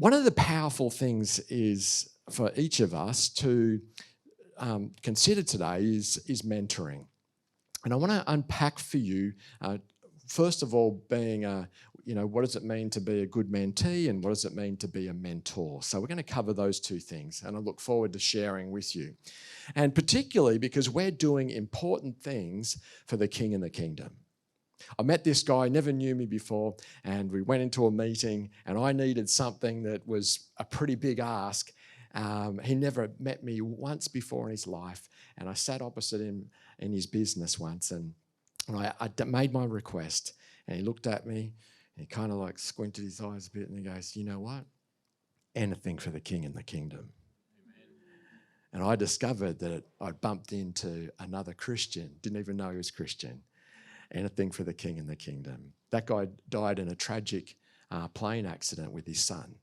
One of the powerful things is for each of us to consider today is mentoring. And I want to unpack for you, first of all, being what does it mean to be a good mentee and what does it mean to be a mentor? So we're going to cover those two things, and I look forward to sharing with you. And particularly because we're doing important things for the King and the kingdom. I met this guy, never knew me before, and we went into a meeting and I needed something that was a pretty big ask. He never met me once before in his life, and I sat opposite him in his business once, and I made my request, and he looked at me, and he kind of like squinted his eyes a bit, and he goes, "You know what? Anything for the King and the kingdom." Amen. And I discovered that I'd bumped into another Christian, didn't even know he was Christian. Anything for the King and the kingdom. That guy died in a tragic plane accident with his son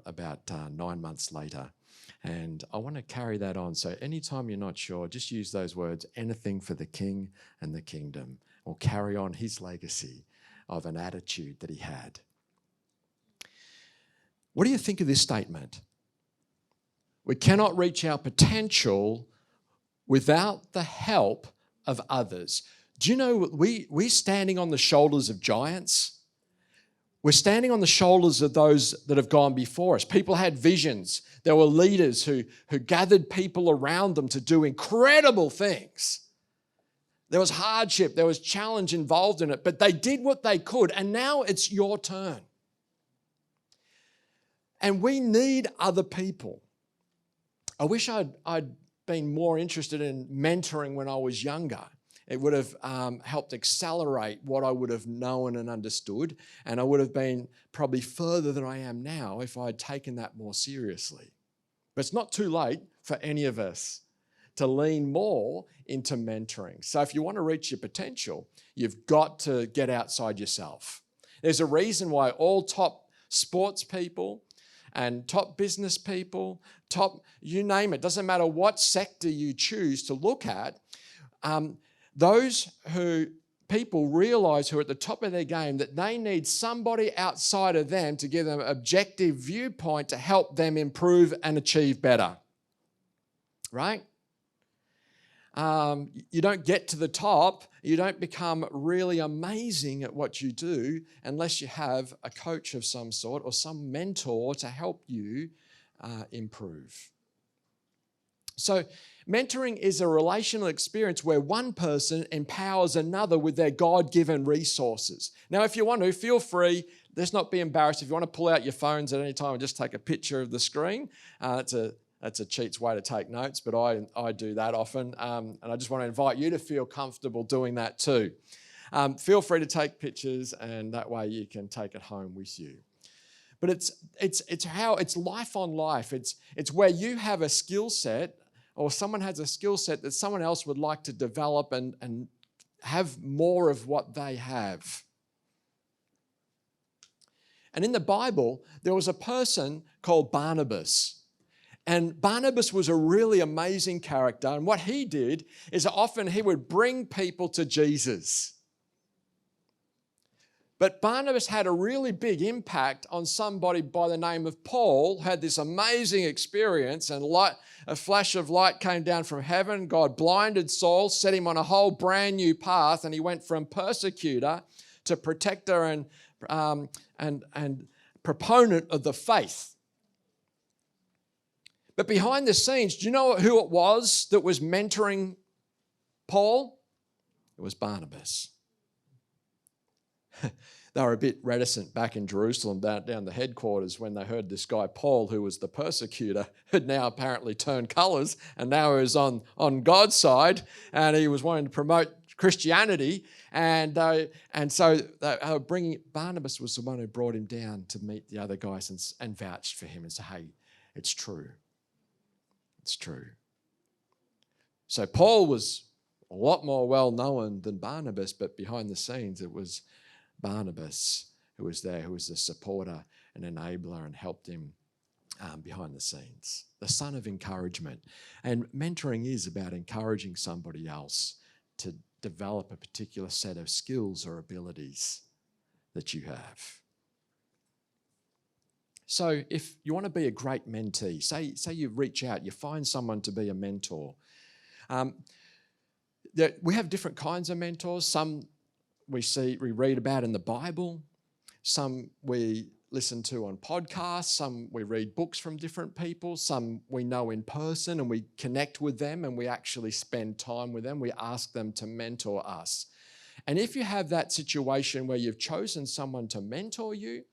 about 9 months later. And I want to carry that on. So anytime you're not sure, just use those words, anything for the King and the kingdom, or carry on his legacy of an attitude that he had. What do you think of this statement? We cannot reach our potential without the help of others. Do you know we're standing on the shoulders of giants? We're standing on the shoulders of those that have gone before us. People had visions. There were leaders who gathered people around them to do incredible things. There was hardship, there was challenge involved in it, but they did what they could, and now it's your turn. And we need other people. I wish I'd been more interested in mentoring when I was younger. It would have helped accelerate what I would have known and understood, and I would have been probably further than I am now if I had taken that more seriously. But it's not too late for any of us to lean more into mentoring. So if you want to reach your potential, you've got to get outside yourself. There's a reason why all top sports people and top business people, you name it, doesn't matter what sector you choose to look at, those people realize who are at the top of their game that they need somebody outside of them to give them an objective viewpoint to help them improve and achieve better. Right? You don't get to the top, you don't become really amazing at what you do unless you have a coach of some sort or some mentor to help you improve. So mentoring is a relational experience where one person empowers another with their God-given resources. Now, if you want to, feel free. Let's not be embarrassed. If you want to pull out your phones at any time and just take a picture of the screen, that's a cheat's way to take notes, but I do that often. And I just want to invite you to feel comfortable doing that too. Feel free to take pictures, and that way you can take it home with you. But it's life on life. It's where you have a skill set, or someone has a skill set that someone else would like to develop and have more of what they have. And in the Bible, there was a person called Barnabas. And Barnabas was a really amazing character. And what he did is often he would bring people to Jesus. But Barnabas had a really big impact on somebody by the name of Paul, who had this amazing experience, and a flash of light came down from heaven. God blinded Saul, set him on a whole brand new path, and he went from persecutor to protector and proponent of the faith. But behind the scenes, do you know who it was that was mentoring Paul? It was Barnabas. They were a bit reticent back in Jerusalem, down the headquarters, when they heard this guy Paul, who was the persecutor, had now apparently turned colours, and now he was on God's side, and he was wanting to promote Christianity. And so they were bringing Barnabas was the one who brought him down to meet the other guys and vouched for him and say, "Hey, it's true. It's true." So Paul was a lot more well-known than Barnabas, but behind the scenes it was Barnabas who was there, who was the supporter and enabler and helped him behind the scenes. The son of encouragement. And mentoring is about encouraging somebody else to develop a particular set of skills or abilities that you have. So if you want to be a great mentee, say you reach out, you find someone to be a mentor. We have different kinds of mentors. Some we read about in the Bible. Some we listen to on podcasts. Some we read books from different people. Some we know in person and we connect with them and we actually spend time with them. We ask them to mentor us. And if you have that situation where you've chosen someone to mentor you,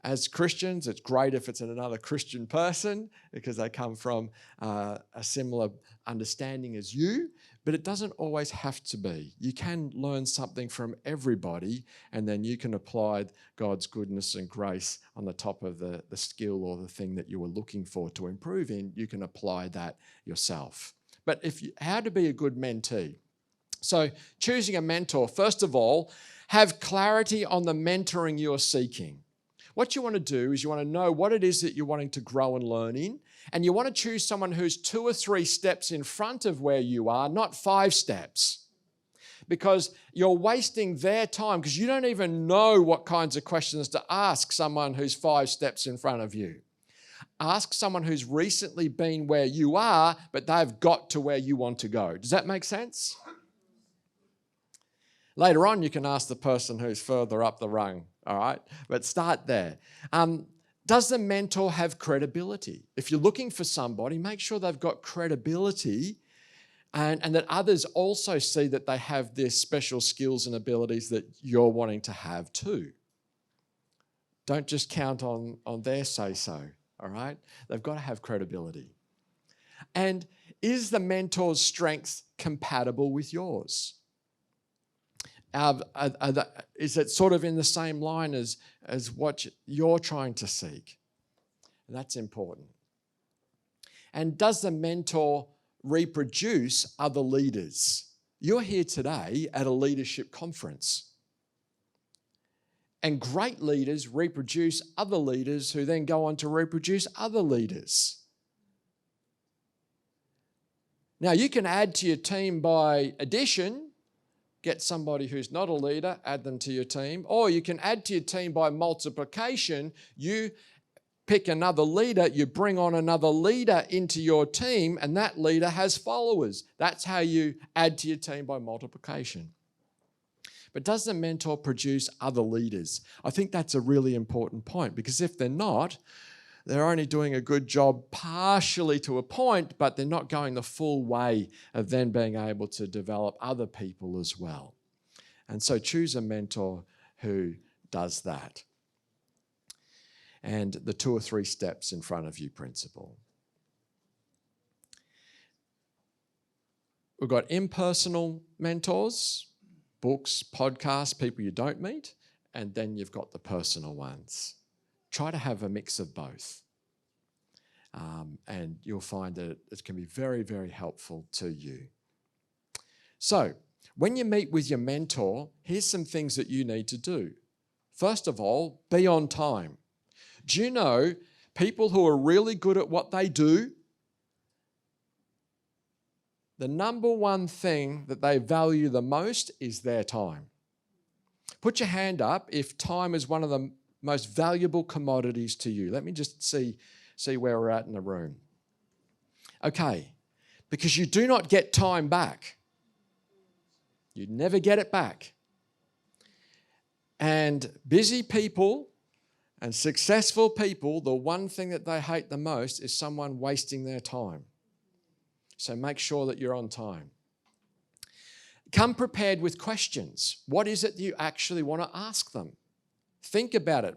as Christians, it's great if it's another Christian person because they come from a similar understanding as you, but it doesn't always have to be. You can learn something from everybody and then you can apply God's goodness and grace on the top of the skill or the thing that you were looking for to improve in. You can apply that yourself. But how to be a good mentee? So choosing a mentor, first of all, have clarity on the mentoring you're seeking. What you want to do is you want to know what it is that you're wanting to grow and learn in, and you want to choose someone who's 2 or 3 steps in front of where you are, not 5 steps, because you're wasting their time because you don't even know what kinds of questions to ask someone who's 5 steps in front of you. Ask someone who's recently been where you are, but they've got to where you want to go. Does that make sense? Later on, you can ask the person who's further up the rung, all right? But start there. Does the mentor have credibility? If you're looking for somebody, make sure they've got credibility and that others also see that they have their special skills and abilities that you're wanting to have too. Don't just count on their say-so, all right? They've got to have credibility. And is the mentor's strengths compatible with yours? Is it sort of in the same line as what you're trying to seek? That's important. And does the mentor reproduce other leaders? You're here today at a leadership conference. And great leaders reproduce other leaders who then go on to reproduce other leaders. Now, you can add to your team by addition. Get somebody who's not a leader, add them to your team. Or you can add to your team by multiplication. You pick another leader, you bring on another leader into your team, and that leader has followers. That's how you add to your team by multiplication. But does the mentor produce other leaders? I think that's a really important point because if they're not, they're only doing a good job partially to a point, but they're not going the full way of then being able to develop other people as well. And so choose a mentor who does that. And the 2 or 3 steps in front of you principle. We've got impersonal mentors, books, podcasts, people you don't meet, and then you've got the personal ones. Try to have a mix of both. And you'll find that it can be very, very helpful to you. So, when you meet with your mentor, here's some things that you need to do. First of all, be on time. Do you know people who are really good at what they do, the number one thing that they value the most is their time? Put your hand up if time is one of the most valuable commodities to you. Let me just see where we're at in the room. Okay, because you do not get time back. You never get it back. And busy people and successful people, the one thing that they hate the most is someone wasting their time. So make sure that you're on time. Come prepared with questions. What is it that you actually want to ask them? Think about it.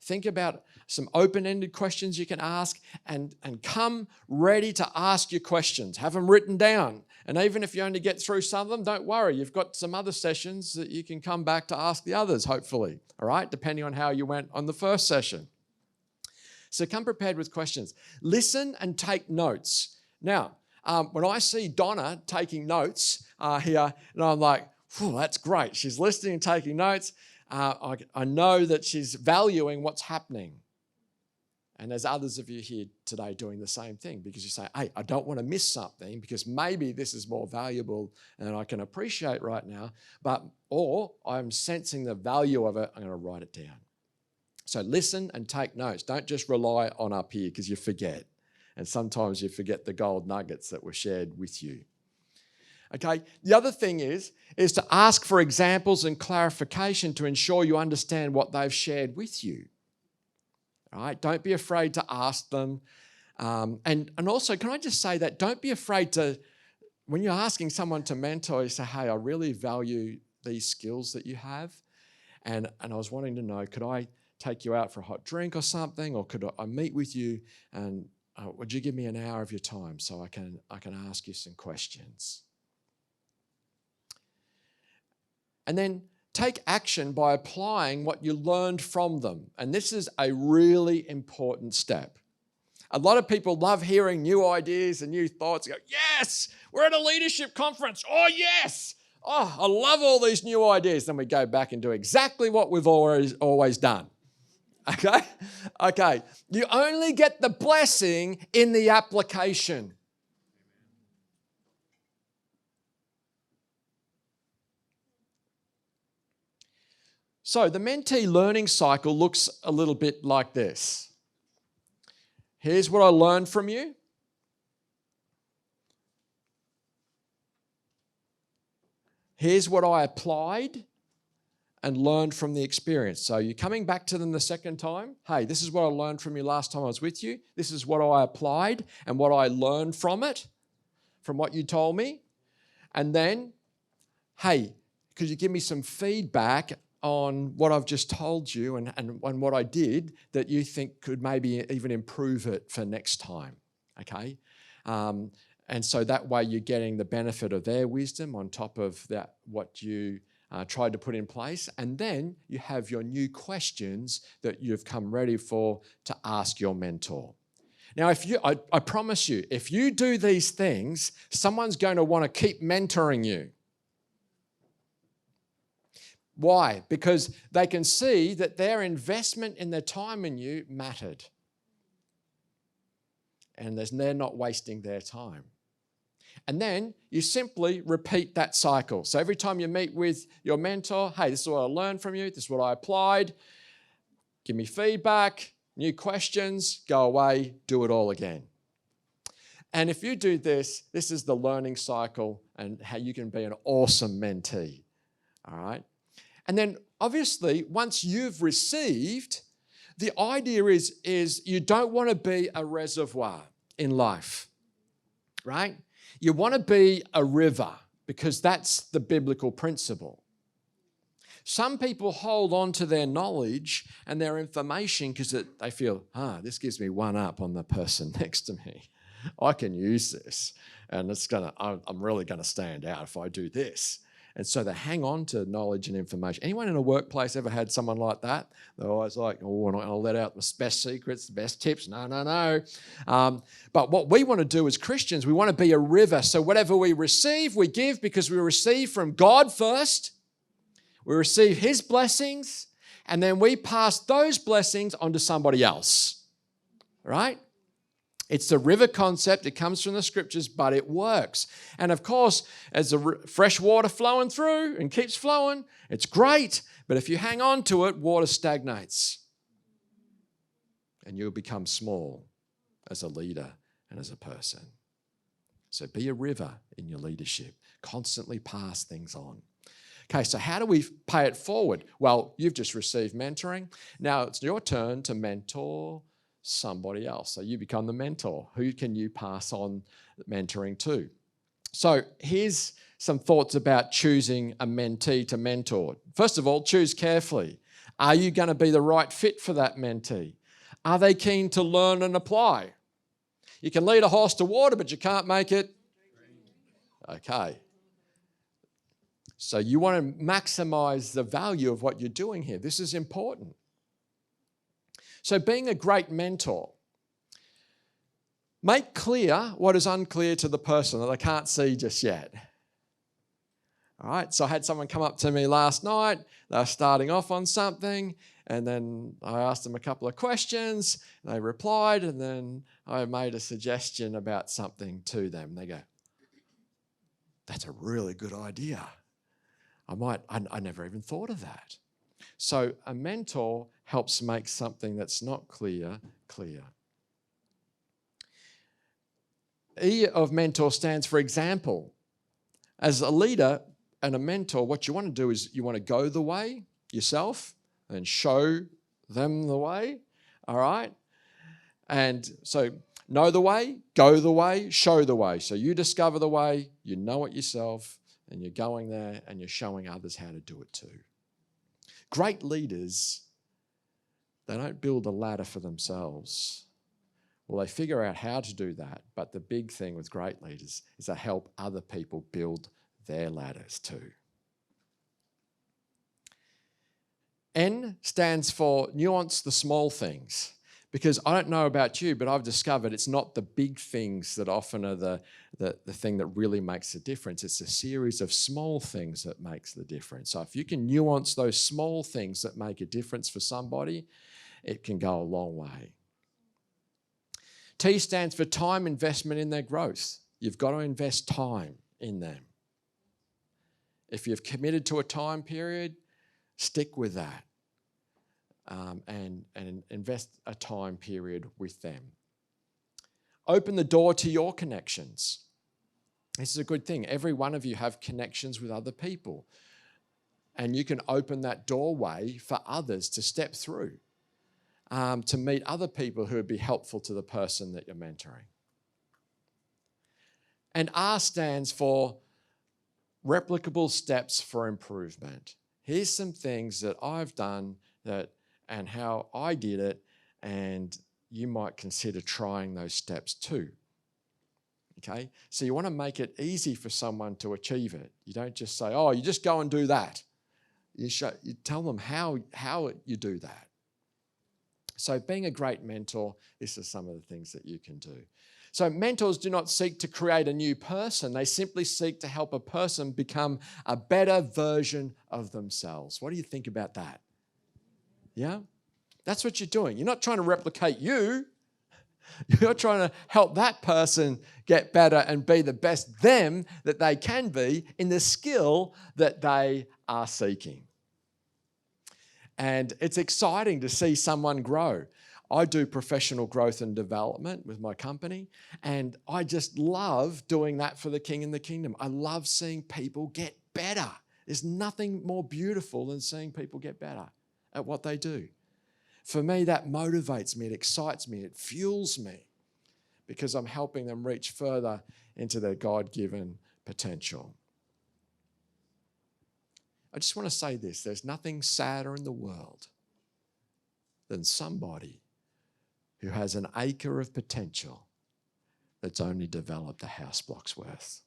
Think about some open-ended questions you can ask and come ready to ask your questions. Have them written down. And even if you only get through some of them, don't worry. You've got some other sessions that you can come back to ask the others, hopefully, all right, depending on how you went on the first session. So come prepared with questions. Listen and take notes. Now, when I see Donna taking notes here, and I'm like, that's great. She's listening and taking notes. I know that she's valuing what's happening. And there's others of you here today doing the same thing because you say, hey, I don't want to miss something because maybe this is more valuable and I can appreciate right now, or I'm sensing the value of it, I'm going to write it down. So listen and take notes. Don't just rely on up here because you forget. And sometimes you forget the gold nuggets that were shared with you. Okay, the other thing is to ask for examples and clarification to ensure you understand what they've shared with you. All right, don't be afraid to ask them. And also, can I just say that don't be afraid to, when you're asking someone to mentor, you say, hey, I really value these skills that you have. And I was wanting to know, could I take you out for a hot drink or something? Or could I meet with you and would you give me an hour of your time so I can ask you some questions? And then take action by applying what you learned from them. And this is a really important step. A lot of people love hearing new ideas and new thoughts. They go, yes, we're at a leadership conference. Oh, yes. Oh, I love all these new ideas. Then we go back and do exactly what we've always done. Okay? Okay. You only get the blessing in the application. So the mentee learning cycle looks a little bit like this. Here's what I learned from you. Here's what I applied and learned from the experience. So you're coming back to them the second time. Hey, this is what I learned from you last time I was with you. This is what I applied and what I learned from it, from what you told me. And then, hey, could you give me some feedback on what I've just told you and what I did that you think could maybe even improve it for next time, okay? And so that way you're getting the benefit of their wisdom on top of that what you tried to put in place. And then you have your new questions that you've come ready for to ask your mentor. Now, I promise you, if you do these things, someone's going to want to keep mentoring you. Why? Because they can see that their investment in their time in you mattered. And they're not wasting their time. And then you simply repeat that cycle. So every time you meet with your mentor, hey, this is what I learned from you, this is what I applied, give me feedback, new questions, go away, do it all again. And if you do this, this is the learning cycle and how you can be an awesome mentee. All right? And then obviously, once you've received, the idea is you don't want to be a reservoir in life, right? You want to be a river because that's the biblical principle. Some people hold on to their knowledge and their information because they feel, this gives me one up on the person next to me. I can use this and I'm really going to stand out if I do this. And so they hang on to knowledge and information. Anyone in a workplace ever had someone like that? They're always like, oh, I'm not going to let out the best secrets, the best tips. No. But what we want to do as Christians, we want to be a river. So whatever we receive, we give because we receive from God first. We receive His blessings, and then we pass those blessings on to somebody else. Right? It's the river concept. It comes from the scriptures, but it works. And of course, as the fresh water flowing through and keeps flowing, it's great. But if you hang on to it, water stagnates. And you'll become small as a leader and as a person. So be a river in your leadership. Constantly pass things on. Okay, so how do we pay it forward? Well, you've just received mentoring. Now it's your turn to mentor somebody else. So you become the mentor. Who can you pass on mentoring to? So here's some thoughts about choosing a mentee to mentor. First of all, choose carefully. Are you going to be the right fit for that mentee? Are they keen to learn and apply? You can lead a horse to water, but you can't make it. Okay. So you want to maximize the value of what you're doing here. This is important. So being a great mentor, make clear what is unclear to the person that they can't see just yet. All right, so I had someone come up to me last night. They were starting off on something, and then I asked them a couple of questions. They replied, and then I made a suggestion about something to them. They go, that's a really good idea. I never even thought of that. So a mentor helps make something that's not clear, clear. E of mentor stands for example. As a leader and a mentor, what you want to do is you want to go the way yourself and show them the way, all right? And so know the way, go the way, show the way. So you discover the way, you know it yourself, and you're going there and you're showing others how to do it too. Great leaders, they don't build a ladder for themselves. Well, they figure out how to do that, but the big thing with great leaders is they help other people build their ladders too. N stands for nuance the small things. Because I don't know about you, but I've discovered it's not the big things that often are the thing that really makes the difference. It's a series of small things that makes the difference. So if you can nuance those small things that make a difference for somebody, it can go a long way. T stands for time investment in their growth. You've got to invest time in them. If you've committed to a time period, stick with that. And invest a time period with them. Open the door to your connections. This is a good thing. Every one of you have connections with other people. And you can open that doorway for others to step through, to meet other people who would be helpful to the person that you're mentoring. And R stands for replicable steps for improvement. Here's some things that I've done and how I did it, and you might consider trying those steps too. Okay? So you want to make it easy for someone to achieve it. You don't just say, oh, you just go and do that. You tell them how you do that. So being a great mentor, this is some of the things that you can do. So mentors do not seek to create a new person. They simply seek to help a person become a better version of themselves. What do you think about that? Yeah? That's what you're doing. You're not trying to replicate you. You're trying to help that person get better and be the best them that they can be in the skill that they are seeking. And it's exciting to see someone grow. I do professional growth and development with my company, and I just love doing that for the King and the Kingdom. I love seeing people get better. There's nothing more beautiful than seeing people get better at what they do. For me, that motivates me, it excites me, it fuels me because I'm helping them reach further into their God-given potential. I just want to say this, there's nothing sadder in the world than somebody who has an acre of potential that's only developed a house block's worth.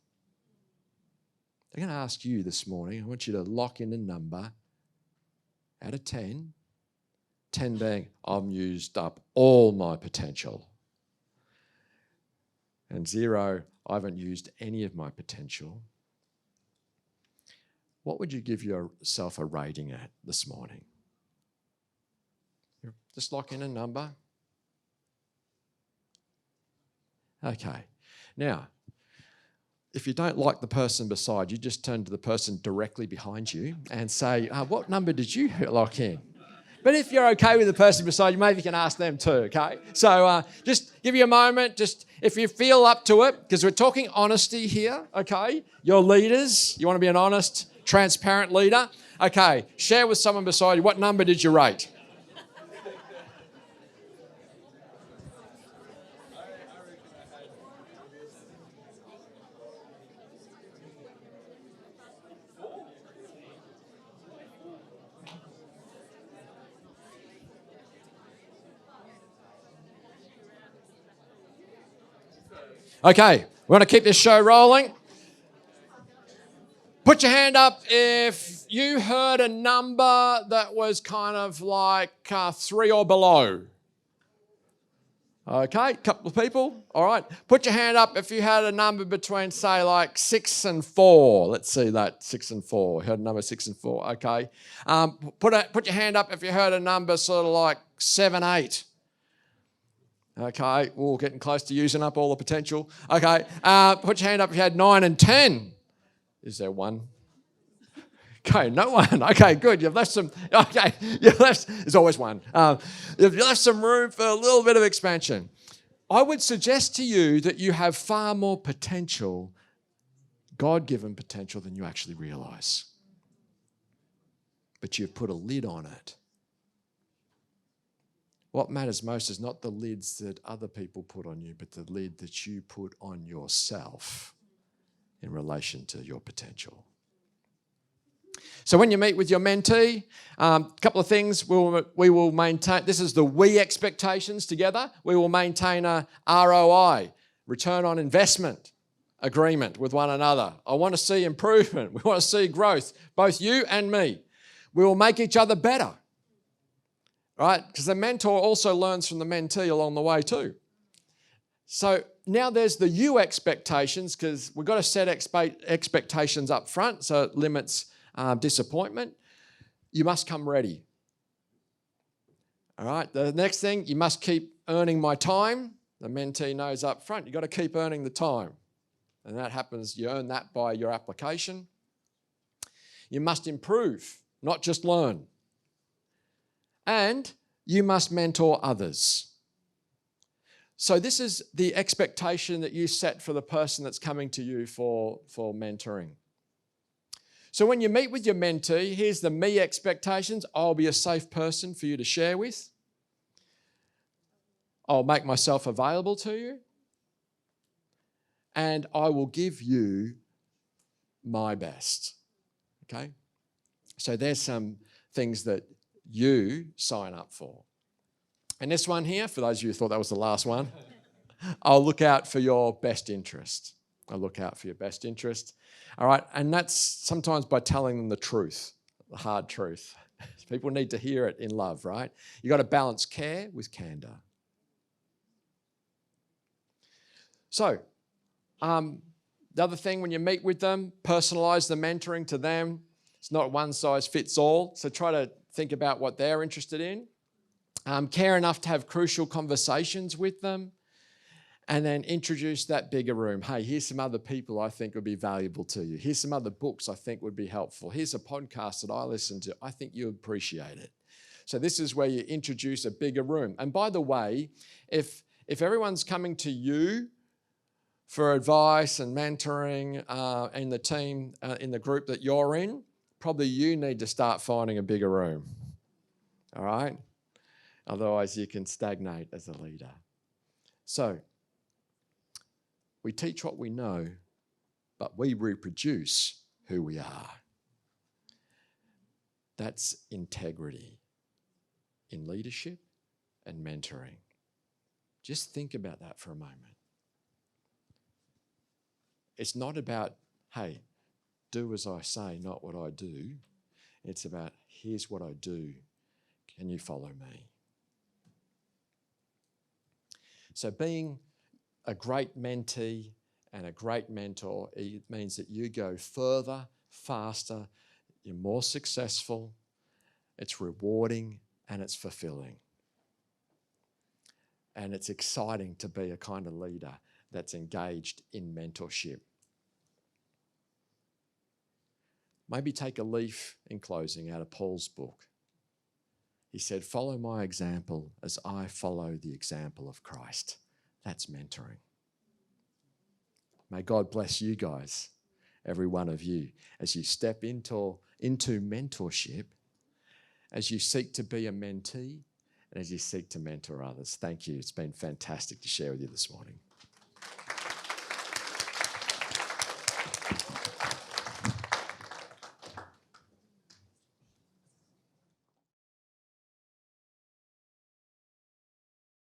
I'm going to ask you this morning, I want you to lock in a number out of 10, 10 being, I've used up all my potential. And 0, I haven't used any of my potential. What would you give yourself a rating at this morning? Just lock in a number. Okay. Now, if you don't like the person beside you, just turn to the person directly behind you and say, what number did you lock in? But if you're okay with the person beside you, maybe you can ask them too, okay? So just give you a moment, just if you feel up to it, because we're talking honesty here, okay? You're leaders. You want to be an honest, transparent leader. Okay, share with someone beside you, what number did you rate? Okay, we want to keep this show rolling. Put your hand up if you heard a number that was kind of like 3 or below. Okay, couple of people. All right. Put your hand up if you had a number between, say, like 6 and 4. Let's see that, 6 and 4. Heard a number 6 and 4. Okay. Put your hand up if you heard a number sort of like 7, 8. Okay, we're getting close to using up all the potential. Okay, put your hand up if you had 9 and 10. Is there one? Okay, no one. Okay, good. You've left some. Okay, there's always one. You've left some room for a little bit of expansion. I would suggest to you that you have far more potential, God-given potential, than you actually realize. But you've put a lid on it. What matters most is not the lids that other people put on you, but the lid that you put on yourself in relation to your potential. So when you meet with your mentee, a couple of things we will maintain. This is the we expectations together. We will maintain a ROI, return on investment agreement with one another. I want to see improvement. We want to see growth, both you and me. We will make each other better, right? Because the mentor also learns from the mentee along the way too. So now there's the you expectations, because we've got to set expectations up front so it limits disappointment. You must come ready. All right. The next thing, you must keep earning my time. The mentee knows up front, you've got to keep earning the time. And that happens, you earn that by your application. You must improve, not just learn. And you must mentor others. So this is the expectation that you set for the person that's coming to you for mentoring. So when you meet with your mentee, here's the me expectations. I'll be a safe person for you to share with. I'll make myself available to you. And I will give you my best. Okay? So there's some things that you sign up for. And this one here, for those of you who thought that was the last one, I'll look out for your best interest. I'll look out for your best interest. All right, and that's sometimes by telling them the truth, the hard truth. People need to hear it in love, right? You've got to balance care with candor. So, the other thing when you meet with them, personalise the mentoring to them. It's not one size fits all, so try to think about what they're interested in. Care enough to have crucial conversations with them, and then introduce that bigger room. Hey, here's some other people I think would be valuable to you. Here's some other books I think would be helpful. Here's a podcast that I listen to. I think you'd appreciate it. So this is where you introduce a bigger room. And by the way, if everyone's coming to you for advice and mentoring in the team, in the group that you're in, probably you need to start finding a bigger room. All right? Otherwise, you can stagnate as a leader. So, we teach what we know, but we reproduce who we are. That's integrity in leadership and mentoring. Just think about that for a moment. It's not about, hey, do as I say, not what I do. It's about, here's what I do. Can you follow me? So being a great mentee and a great mentor, it means that you go further, faster, you're more successful, it's rewarding, and it's fulfilling. And it's exciting to be a kind of leader that's engaged in mentorship. Maybe take a leaf in closing out of Paul's book. He said, follow my example as I follow the example of Christ. That's mentoring. May God bless you guys, every one of you, as you step into mentorship, as you seek to be a mentee, and as you seek to mentor others. Thank you. It's been fantastic to share with you this morning.